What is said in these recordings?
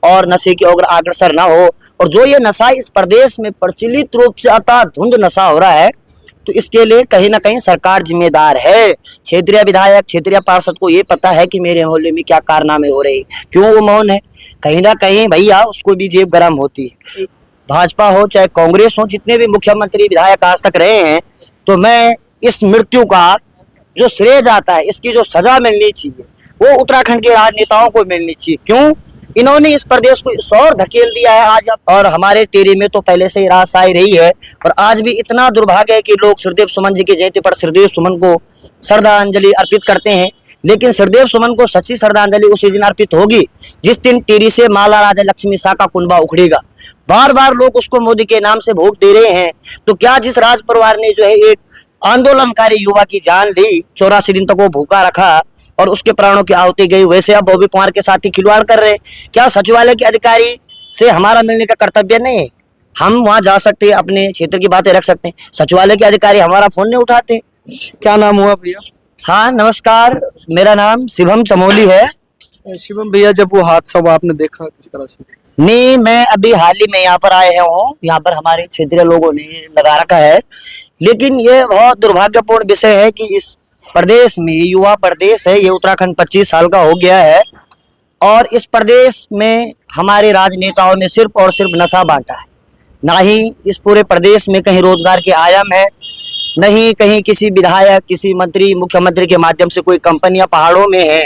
और नशे की ओर अग्रसर ना हो। और जो ये नशा इस प्रदेश में प्रचलित रूप से धुंध नशा हो रहा है, तो इसके लिए कहीं ना कहीं सरकार जिम्मेदार है। क्षेत्रीय विधायक, क्षेत्रीय पार्षद को ये पता है कि मेरे मोहल्ले में क्या कारनामे हो रहे हैं, क्यों वो मौन है? कहीं ना कहीं भैया उसको भी जेब गरम होती है। भाजपा हो चाहे कांग्रेस हो, जितने भी मुख्यमंत्री विधायक आज तक रहे हैं, तो मैं इस मृत्यु का जो श्रेय जाता है, इसकी जो सजा मिलनी चाहिए वो उत्तराखंड के राजनेताओं को मिलनी चाहिए। क्यों? इन्होंने इस प्रदेश को इस ओर धकेल दिया है आज। और हमारे टेरी में तो पहले से ही राजशाही रही है, और आज भी इतना दुर्भाग्य है कि लोग श्रीदेव सुमन जी की जयंती पर श्रीदेव सुमन को श्रद्धांजलि अर्पित करते हैं, लेकिन श्रीदेव सुमन को सच्ची श्रद्धांजलि उसी दिन अर्पित होगी जिस दिन टेरी से माला राजा लक्ष्मी शाह का कुनबा उखड़ेगा। बार बार लोग उसको मोदी के नाम से वोट दे रहे हैं, तो क्या जिस राज परिवार ने जो है एक आंदोलनकारी युवा की जान ली, 84 दिन तक वो भूखा रखा और उसके प्राणों की आहुति गई, वैसे अब बॉबी कुमार के साथ ही खिलवाड़ कर रहे हैं? क्या सचिवालय के अधिकारी से हमारा मिलने का कर्तव्य नहीं है? हम वहां जा सकते हैं, अपने क्षेत्र की बातें रख सकते हैं, सचिवालय के अधिकारी हमारा फोन नहीं उठाते। क्या नाम हुआ भैया? हाँ नमस्कार, मेरा नाम शिवम चमोली है। शिवम भैया, जब वो हादसा हुआ आपने देखा किस तरह से? नहीं, मैं अभी हाल ही में यहाँ पर आए हूँ, यहाँ पर हमारे क्षेत्रीय लोगों ने लगा रखा है, लेकिन ये बहुत दुर्भाग्यपूर्ण विषय है कि इस प्रदेश में, युवा प्रदेश है ये, उत्तराखंड 25 साल का हो गया है, और इस प्रदेश में हमारे राजनेताओं ने सिर्फ और सिर्फ नशा बांटा है। ना ही इस पूरे प्रदेश में कहीं रोजगार के आयाम है, नहीं कहीं किसी विधायक, किसी मंत्री, मुख्यमंत्री के माध्यम से कोई कंपनियां पहाड़ों में है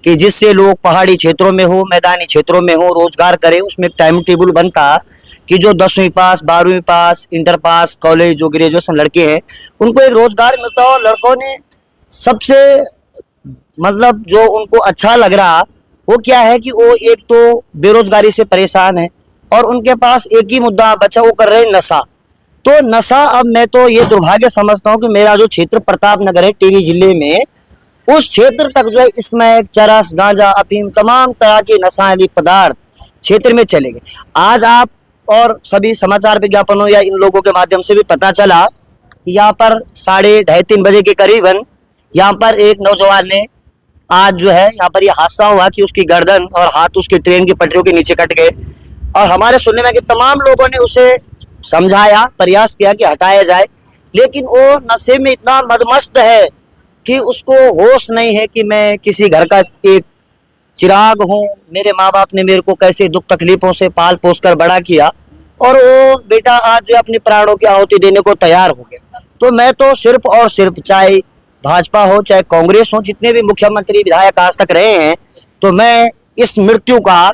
कि जिससे लोग पहाड़ी क्षेत्रों में हो, मैदानी क्षेत्रों में हो, रोजगार करें। उसमें टाइम टेबल बनता कि जो 10वीं पास, 12वीं पास, इंटर पास, कॉलेज, जो ग्रेजुएशन लड़के हैं, उनको एक रोजगार मिलता हो। लड़कों ने सबसे मतलब जो उनको अच्छा लग रहा वो क्या है कि वो एक तो बेरोजगारी से परेशान है और उनके पास एक ही मुद्दा बचा, वो कर रहे हैं नशा। तो नशा, अब मैं तो ये दुर्भाग्य समझता हूँ कि मेरा जो क्षेत्र प्रताप नगर है टिहरी जिले में, उस क्षेत्र तक जो है स्मैक, चरस, गांजा, अफीम, तमाम तरह के नशाली पदार्थ क्षेत्र में चले गए। आज आप और सभी समाचार विज्ञापनों या इन लोगों के माध्यम से भी पता चला कि यहाँ पर 2:30-3 बजे के करीबन यहाँ पर एक नौजवान ने आज जो है यहाँ पर ये हादसा हुआ कि उसकी गर्दन और हाथ उसकी ट्रेन की पटरियों के नीचे कट गए। और हमारे सुनने में कि तमाम लोगों ने उसे समझाया, प्रयास किया कि हटाया जाए, लेकिन वो नशे में इतना मदमस्त है कि उसको होश नहीं है कि मैं किसी घर का एक चिराग हूँ, मेरे माँ बाप ने मेरे को कैसे दुख तकलीफों से पाल पोस कर बड़ा किया, और वो बेटा आज जो अपने प्राणों की आहुति देने को तैयार हो गया। तो मैं तो सिर्फ और सिर्फ, चाहे भाजपा हो चाहे कांग्रेस हो, जितने भी मुख्यमंत्री विधायक आज तक रहे हैं, तो मैं इस मृत्यु का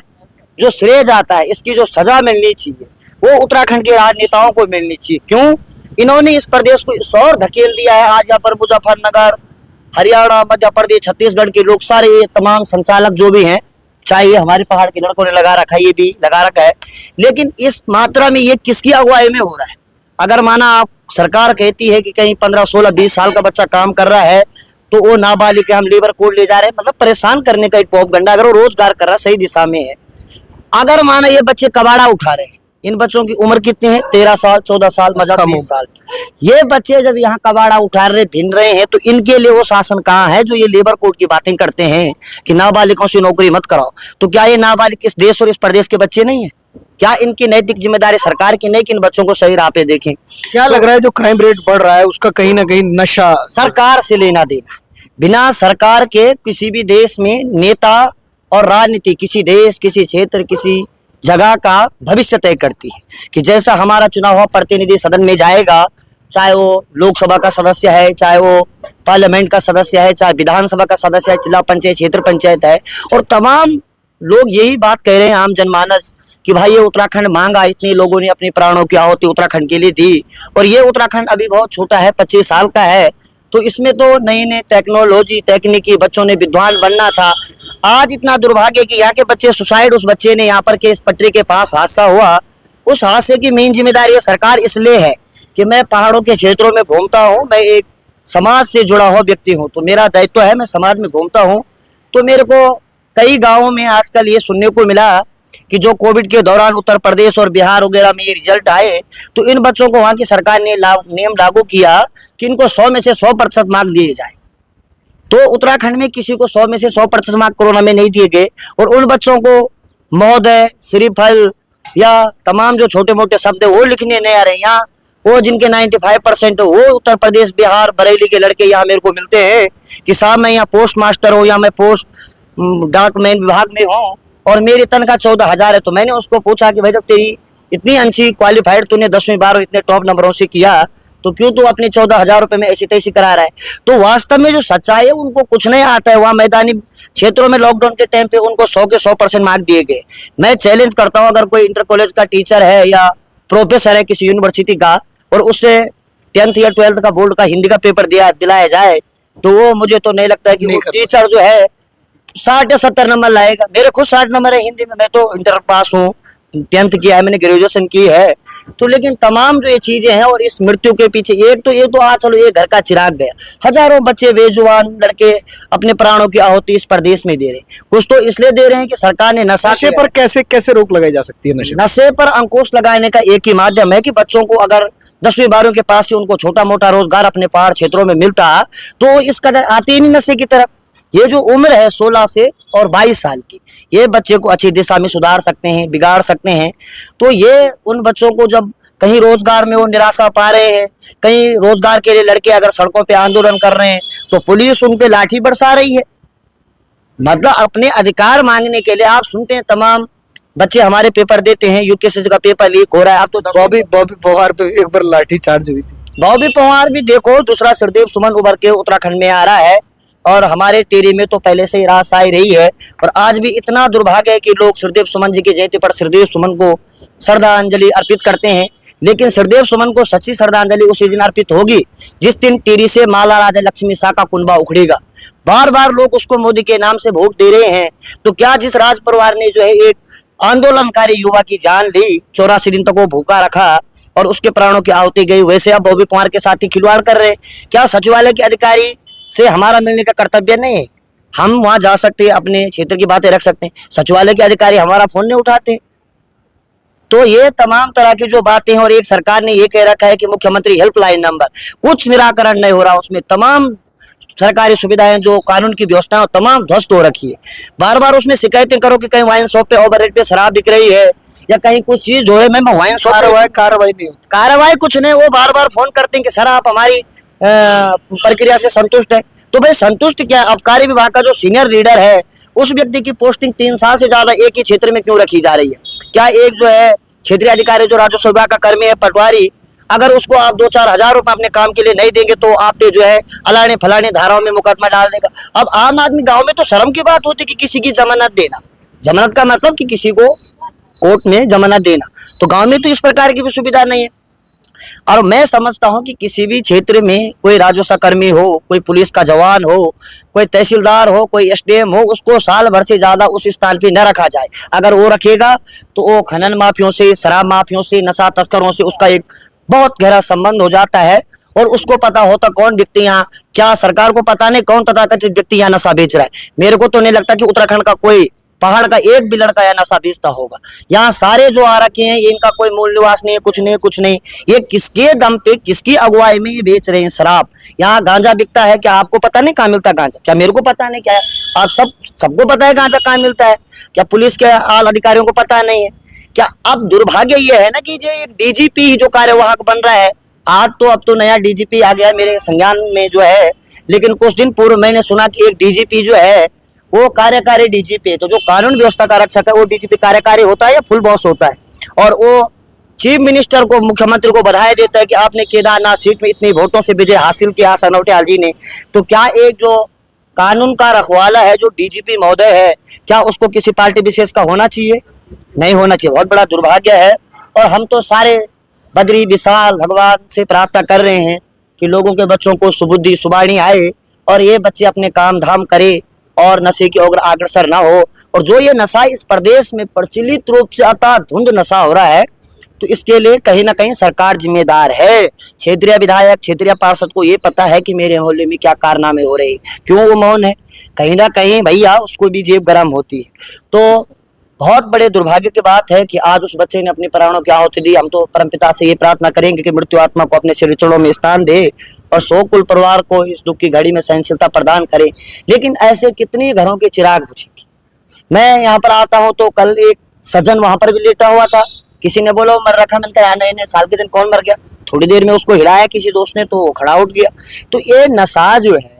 जो श्रेय जाता है, इसकी जो सजा मिलनी चाहिए वो उत्तराखंड के राजनेताओं को मिलनी चाहिए। क्यों? इन्होंने इस प्रदेश को इस ओर धकेल दिया है। आज यहाँ पर मुजफ्फरनगर, हरियाणा, मध्य प्रदेश, छत्तीसगढ़ के लोग सारे, ये तमाम संचालक जो भी हैं, चाहे ये हमारे पहाड़ के लड़कों ने लगा रखा है, ये भी लगा रखा है, लेकिन इस मात्रा में ये किसकी अगुवाई में हो रहा है? अगर माना आप सरकार कहती है कि कहीं 15, 16, 20 साल का बच्चा काम कर रहा है, तो वो नाबालिग हम लेबर कोड ले जा रहे हैं, मतलब परेशान करने का एक प्रोपगंडा। अगर वो रोजगार कर रहा है, सही दिशा में है। अगर माना ये बच्चे कबाड़ा उठा रहे हैं, इन बच्चों की उम्र कितनी है? 13 साल, 14 साल, मजा 20 साल। ये बच्चे जब यहाँ कबाड़ा उठा रहे, भिन रहे हैं, तो इनके लिए वो शासन कहाँ है जो ये लेबर कोड की बातें करते हैं कि नाबालिगों से नौकरी मत कराओ? तो क्या ये नाबालिग इस देश और इस प्रदेश के बच्चे नहीं है? क्या इनकी नैतिक जिम्मेदारी सरकार की नहीं कि इन बच्चों को सही राह पे देखें? क्या लग रहा है जो क्राइम रेट बढ़ रहा है उसका कहीं ना कहीं नशा सरकार से लेना देना? बिना सरकार के किसी भी देश में नेता और राजनीति किसी देश, किसी क्षेत्र, किसी जगह का भविष्य तय करती है कि जैसा हमारा चुना हुआ प्रतिनिधि सदन में जाएगा, चाहे वो लोकसभा का सदस्य है, चाहे वो पार्लियामेंट का सदस्य है, चाहे विधानसभा का सदस्य है, जिला पंचायत, क्षेत्र पंचायत है, और तमाम लोग यही बात कह रहे हैं, आम जनमानस, कि भाई ये उत्तराखंड मांगा, इतने लोगों ने अपने प्राणों की आहुति उत्तराखंड के लिए दी, और ये उत्तराखंड अभी बहुत छोटा है, 25 साल का है, तो इसमें तो नई नई टेक्नोलॉजी, तकनीकी, बच्चों ने विद्वान बनना था। आज इतना दुर्भाग्य कि यहाँ के बच्चे सुसाइड, उस बच्चे ने यहाँ पर के इस पटरी के पास हादसा हुआ, उस हादसे की मेन जिम्मेदारी सरकार इसलिए है कि मैं पहाड़ों के क्षेत्रों में घूमता हूँ, मैं एक समाज से जुड़ा हुआ व्यक्ति हूँ, तो मेरा दायित्व है, मैं समाज में घूमता हूँ। तो मेरे को कई गाँवों में आजकल ये सुनने को मिला कि जो कोविड के दौरान उत्तर प्रदेश और बिहार वगैरह में ये रिजल्ट आए, तो इन बच्चों को वहाँ की सरकार ने नियम लागू किया कि इनको 100 में से 100% मार्क्स दिए जाए। तो उत्तराखंड में किसी को 100 में से 100% मार्क्स कोरोना में नहीं दिए गए, और उन बच्चों को महोदय, श्रीफल या तमाम जो छोटे मोटे शब्द है वो लिखने नहीं आ रहे। यहाँ वो जिनके 95% वो उत्तर प्रदेश, बिहार, बरेली के लड़के यहाँ मेरे को मिलते हैं कि साहब मैं यहाँ पोस्ट मास्टर हूँ या मैं पोस्ट डाकमैन विभाग में हूँ और मेरी तनख्वाह 14,000 है। तो मैंने उसको पूछा कि भाई जब तेरी इतनी अच्छी क्वालिफाइड तूने 10वीं 12वीं इतने टॉप नंबरों से किया तो क्यों तू अपने 14,000 रुपए में ऐसी तैसी करा रहा है। तो वास्तव में जो सच्चाई है उनको कुछ नहीं आता है। वहाँ मैदानी क्षेत्रों में लॉकडाउन के टाइम पे उनको 100 के 100% मार्क दिए गए। मैं चैलेंज करता हूँ अगर कोई इंटर कॉलेज का टीचर है या प्रोफेसर है किसी यूनिवर्सिटी का और उससे 10th या 12th का बोर्ड का हिंदी का पेपर दिलाया जाए तो वो मुझे तो नहीं लगता है कि वो टीचर जो है 60 या 70 नंबर लाएगा। मेरे खुद 60 नंबर है हिंदी में, मैं तो इंटर पास हूँ, 10th किया है, मैंने ग्रेजुएशन की है। तो लेकिन तमाम जो ये चीजें हैं और इस मृत्यु के पीछे एक तो ये तो आज चलो ये घर का चिराग गया, हजारों बच्चे बेजुबान लड़के अपने प्राणों की आहुति इस प्रदेश में दे रहे हैं। कुछ तो इसलिए दे रहे हैं कि सरकार ने नशे पर कैसे रोक लगाई जा सकती है? नशे पर अंकुश लगाने का एक ही माध्यम है कि बच्चों को अगर 10वीं 12वीं के पास ही उनको छोटा मोटा रोजगार अपने पहाड़ क्षेत्रों में मिलता तो इस कदर आते ही नहीं नशे की तरफ। ये जो उम्र है 16 से और 22 साल की, ये बच्चे को अच्छी दिशा में सुधार सकते हैं, बिगाड़ सकते हैं। तो ये उन बच्चों को जब कहीं रोजगार में वो निराशा पा रहे हैं, कहीं रोजगार के लिए लड़के अगर सड़कों पे आंदोलन कर रहे हैं तो पुलिस उन पे लाठी बरसा रही है। मतलब अपने अधिकार मांगने के लिए आप सुनते हैं तमाम बच्चे हमारे पेपर देते हैं, यूपीएससी का पेपर लीक हो रहा है। आप तो बॉबी पवार पे एक बार लाठी चार्ज हुई थी। बॉबी पवार भी देखो, दूसरा श्रीदेव सुमन उभर के उत्तराखंड में आ रहा है और हमारे टेरी में तो पहले से ही रासाई रही है। और आज भी इतना दुर्भाग्य है कि लोग श्रीदेव सुमन जी की जयंती पर श्रीदेव सुमन को श्रद्धांजलि अर्पित करते हैं, लेकिन श्रीदेव सुमन को सच्ची श्रद्धांजलि उसी दिन अर्पित होगी जिस दिन टेरी से माला राजा लक्ष्मी शाह का कुनबा उखड़ेगा। बार बार लोग उसको मोदी के नाम से वोट दे रहे हैं। तो क्या जिस राज परिवार ने जो है एक आंदोलनकारी युवा की जान ली, 84 दिन तक वो भूखा रखा और उसके प्राणों की आहुति गई, वैसे अब बॉबी पवार के साथ ही खिलवाड़ कर रहे हैं। क्या सचिवालय के अधिकारी से हमारा मिलने का कर्तव्य नहीं है? हम वहां जा सकते हैं, अपने क्षेत्र की बातें रख सकते हैं, सचिवालय के अधिकारी हमारा फोन नहीं उठाते। तो ये तमाम तरह की जो बातें हैं और एक सरकार ने ये कह रखा है कि मुख्यमंत्री हेल्पलाइन नंबर, कुछ निराकरण नहीं हो रहा। उसमें तमाम सरकारी सुविधाएं जो कानून की व्यवस्था है तमाम ध्वस्त हो रखी है। बार बार उसमें शिकायतें करो कि कहीं वाइन शॉप पे ओवर रेट पे शराब बिक रही है या कहीं कुछ चीज हो रही है, मैं वाइन शॉप कार्रवाई नहीं होती, कार्रवाई कुछ नहीं। वो बार बार फोन करते हैं कि सर आप हमारी प्रक्रिया से संतुष्ट है। तो भाई संतुष्ट क्या, आबकारी विभाग का जो सीनियर लीडर है उस व्यक्ति की पोस्टिंग 3 साल से ज्यादा एक ही क्षेत्र में क्यों रखी जा रही है? क्या एक जो है क्षेत्रीय अधिकारी जो राजस्व विभाग का कर्मी है पटवारी, अगर उसको आप 2-4 हजार रुपए अपने काम के लिए नहीं देंगे तो आप पे जो है अलाने फलाने धाराओं में मुकदमा डाल देगा। अब आम आदमी गांव में तो शर्म की बात होती कि किसी की जमानत देना, जमानत का मतलब कि किसी को कोर्ट में जमानत देना, तो गांव में तो इस प्रकार की भी सुविधा नहीं है। और मैं समझता हूं कि किसी भी क्षेत्र में कोई राजस्व कर्मी हो, कोई पुलिस का जवान हो, कोई तहसीलदार हो, कोई एसडीएम हो, उसको साल भर से ज्यादा उस स्थान पे न रखा जाए। अगर वो रखेगा तो वो खनन माफियों से, शराब माफियों से, नशा तस्करों से उसका एक बहुत गहरा संबंध हो जाता है और उसको पता होता कौन व्यक्ति यहाँ, क्या सरकार को पता नहीं कौन तथाकथित व्यक्ति यहाँ नशा बेच रहा है। मेरे को तो नहीं लगता कि उत्तराखंड का कोई पहाड़ का एक भी लड़का यहाँ नशा बेचता होगा। यहाँ सारे जो आ रखे हैं इनका कोई मूल निवास नहीं है, कुछ नहीं। ये किसके दम पे, किसकी अगुवाई में ये बेच रहे हैं शराब? यहाँ गांजा बिकता है, क्या आपको पता नहीं कहाँ मिलता है गांजा? क्या मेरे को पता नहीं? क्या आप सबको पता है गांजा कहाँ मिलता है? क्या पुलिस के आला अधिकारियों को पता नहीं है? क्या अब दुर्भाग्य ये है ना कि जो एक डीजीपी जो कार्यवाहक बन रहा है, आज तो अब तो नया डीजीपी आ गया मेरे संज्ञान में जो है, लेकिन कुछ दिन पूर्व मैंने सुना कि एक डीजीपी जो है वो कार्यकारी डीजीपी है। तो जो कानून व्यवस्था का रक्षक है वो डीजीपी कार्यकारी होता है या फुल बॉस होता है? और वो चीफ मिनिस्टर को, मुख्यमंत्री को बधाई देता है कि आपने केदारनाथ सीट में इतनी वोटों से विजय हासिल किया सनोटियाल जी ने। तो क्या एक जो कानून का रखवाला है जो डीजीपी महोदय है, क्या उसको किसी पार्टी विशेष का होना चाहिए? नहीं होना चाहिए। बहुत बड़ा दुर्भाग्य है। और हम तो सारे बद्री विशाल भगवान से प्रार्थना कर रहे हैं कि लोगों के बच्चों को सुबुद्धि सुबाणी आए और ये बच्चे अपने काम धाम करे और नशे की ओर अग्रसर ना हो। और जो ये नशा इस प्रदेश में प्रचलित रूप से धुंध नशा हो रहा है, तो इसके लिए कहीं ना कहीं सरकार जिम्मेदार है। क्षेत्रीय विधायक, क्षेत्रीय पार्षद को ये पता है कि मेरे मोहल्ले में क्या कारनामे हो रहे हैं, क्यों वो मौन है? कहीं ना कहीं भैया उसको भी जेब गर्म होती है। तो बहुत बड़े दुर्भाग्य की बात है कि आज उस बच्चे ने अपने प्राणों की आहुति दी। हम तो परमपिता से ये प्रार्थना करेंगे कि मृत्यु आत्मा को अपने श्री चरणों में स्थान दे और शोकुल परिवार को इस दुख की घड़ी में सहनशीलता प्रदान करे। लेकिन ऐसे कितने घरों के चिराग बुझेंगे? मैं यहाँ पर आता हूँ तो कल एक सज्जन वहां पर भी लेटा हुआ था, किसी ने बोला वो मर रखा, मैंने कहा नहीं नहीं, साल के दिन कौन मर गया, थोड़ी देर में उसको हिलाया किसी दोस्त ने तो वो खड़ा उठ गया। तो ये नशा जो है,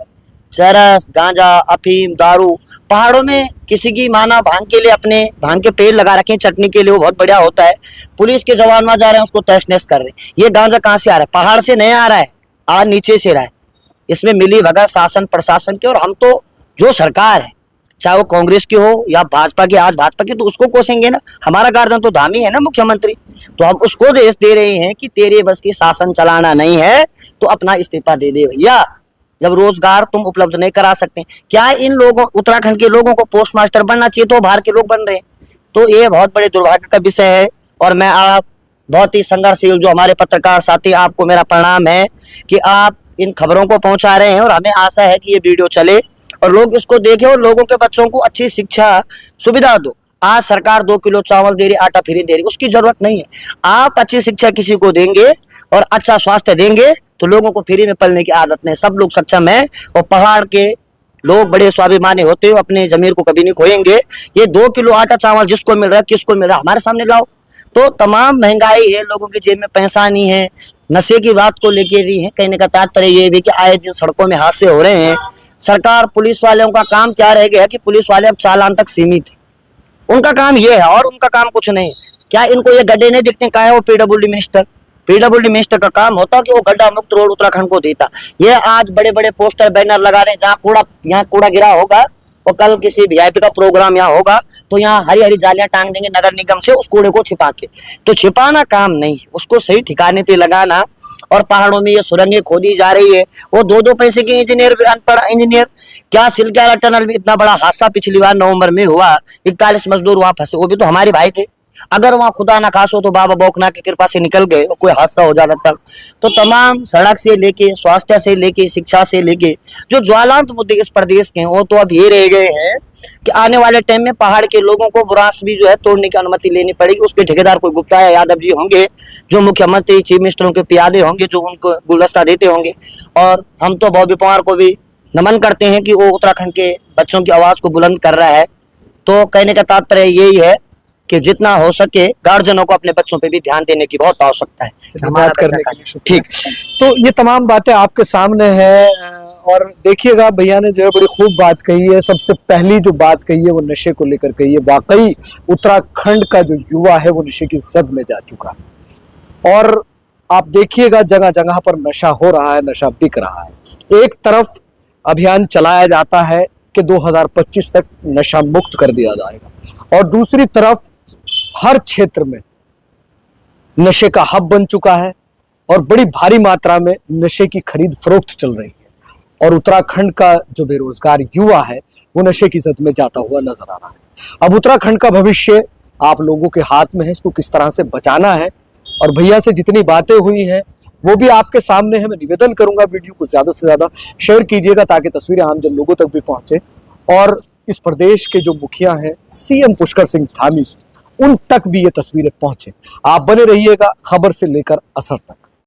चरस, गांजा, अफीम, दारू, पहाड़ों में किसी की माना भांग के लिए अपने भांग के पेड़ लगा रखे हैं चटनी के लिए, वो बहुत बढ़िया होता है, पुलिस के जवान वहां जा रहे हैं उसको तहस नहस कर रहे हैं। ये गांजा कहाँ से आ रहा है? पहाड़ से नहीं आ रहा है, आ नीचे से रहा है। इसमें मिली भगत शासन प्रशासन की, और हम तो जो सरकार है, चाहे वो कांग्रेस की हो या भाजपा की, आज भाजपा की, तो उसको कोसेंगे ना। हमारा गार्जियन तो धामी है ना मुख्यमंत्री, तो हम उसको देश दे रहे हैं कि तेरे बस की शासन चलाना नहीं है तो अपना इस्तीफा दे दे भैया। जब रोजगार तुम उपलब्ध नहीं करा सकते, क्या इन लोगों, उत्तराखंड के लोगों को पोस्ट मास्टर बनना चाहिए तो बाहर के लोग बन रहे हैं? तो ये बहुत बड़े दुर्भाग्य का विषय है। और मैं आप बहुत ही संघर्षशील जो हमारे पत्रकार साथी, आपको मेरा प्रणाम है कि आप इन खबरों को पहुंचा रहे हैं, और हमें आशा है कि ये वीडियो चले और लोग इसको देखें और लोगों के बच्चों को अच्छी शिक्षा सुविधा दो। आज सरकार 2 किलो चावल दे रही, आटा फ्री दे रही, उसकी जरूरत नहीं है। आप अच्छी शिक्षा किसी को देंगे और अच्छा स्वास्थ्य देंगे तो लोगों को फ्री में पलने की आदत नहीं, सब लोग सक्षम है। और पहाड़ के लोग बड़े स्वाभिमानी होते हो, अपने जमीर को कभी नहीं खोएंगे। ये 2 किलो आटा चावल जिसको मिल रहा है, किसको मिल रहा है, हमारे सामने लाओ। तो तमाम महंगाई है, लोगों की जेब में पैसा नहीं है, नशे की बात को लेके भी है। कहने का तात्पर्य ये भी कि आए दिन सड़कों में हादसे हो रहे हैं। सरकार, पुलिस वालों का काम क्या रह गया कि पुलिस वाले अब चालान तक सीमित है, उनका काम ये है और उनका काम कुछ नहीं। क्या इनको ये गड्ढे नहीं दिखते? क्या है वो पीडब्ल्यूडी मिनिस्टर, पीडब्ल्यूडी मिनिस्टर का काम होता कि वो गड्ढा मुक्त रोड उत्तराखंड को देता। ये आज बड़े बड़े पोस्टर बैनर लगा रहे हैं, जहाँ कूड़ा, यहाँ कूड़ा गिरा होगा और कल किसी वीआईपी का प्रोग्राम यहाँ होगा तो यहाँ हरी हरी जालियां टांग देंगे नगर निगम से उस कूड़े को छिपा के। तो छिपाना काम नहीं है, उसको सही ठिकाने पे लगाना। और पहाड़ों में ये सुरंगें खोदी जा रही है, वो 2-2 पैसे के इंजीनियर, अनपढ़ इंजीनियर। क्या सिलक्याला टनल में इतना बड़ा हादसा पिछली बार नवंबर में हुआ, 41 मजदूर वहां फंसे, वो भी तो हमारे भाई थे। अगर वहां खुदा ना खास हो तो बाबा बौखना की कृपा से निकल गए, कोई हादसा हो जाता तब। तो तमाम सड़क से लेके, स्वास्थ्य से लेके, शिक्षा से लेके जो ज्वलंत मुद्दे इस प्रदेश के हैं, वो तो अब ये रह गए हैं कि आने वाले टाइम में पहाड़ के लोगों को बुरांस भी जो है तोड़ने की अनुमति लेनी पड़ेगी। उस पर ठेकेदार कोई गुप्ता या यादव जी होंगे, जो मुख्यमंत्री, चीफ मिनिस्टरों के प्यादे होंगे, जो उनको गुलदस्ता देते होंगे। और हम तो बॉबी पवार को भी नमन करते हैं कि वो उत्तराखंड के बच्चों की आवाज को बुलंद कर रहा है। तो कहने का तात्पर्य यही है कि जितना हो सके गार्जियनों को अपने बच्चों पे भी ध्यान देने की बहुत आवश्यकता है। बात करने के लिए ठीक। तो ये तमाम बातें आपके सामने है, और देखिएगा भैया ने जो है बड़ी खूब बात कही है। सबसे पहली जो बात कही है वो नशे को लेकर कही है। वाकई उत्तराखंड का जो युवा है वो नशे की जद में जा चुका है, और आप देखिएगा जगह जगह पर नशा हो रहा है, नशा बिक रहा है। एक तरफ अभियान चलाया जाता है कि 2025 तक नशा मुक्त कर दिया जाएगा, और दूसरी तरफ हर क्षेत्र में नशे का हब बन चुका है और बड़ी भारी मात्रा में नशे की खरीद फरोख्त चल रही है। और उत्तराखंड का जो बेरोजगार युवा है वो नशे की जद में जाता हुआ नजर आ रहा है। अब उत्तराखंड का भविष्य आप लोगों के हाथ में है, इसको किस तरह से बचाना है। और भैया से जितनी बातें हुई हैं वो भी आपके सामने है। मैं निवेदन करूंगा वीडियो को ज्यादा से ज्यादा शेयर कीजिएगा ताकि तस्वीरें आमजन लोगों तक भी पहुंचे, और इस प्रदेश के जो मुखिया हैं सीएम पुष्कर सिंह धामी, उन तक भी ये तस्वीरें पहुंचे। आप बने रहिएगा खबर से लेकर असर तक।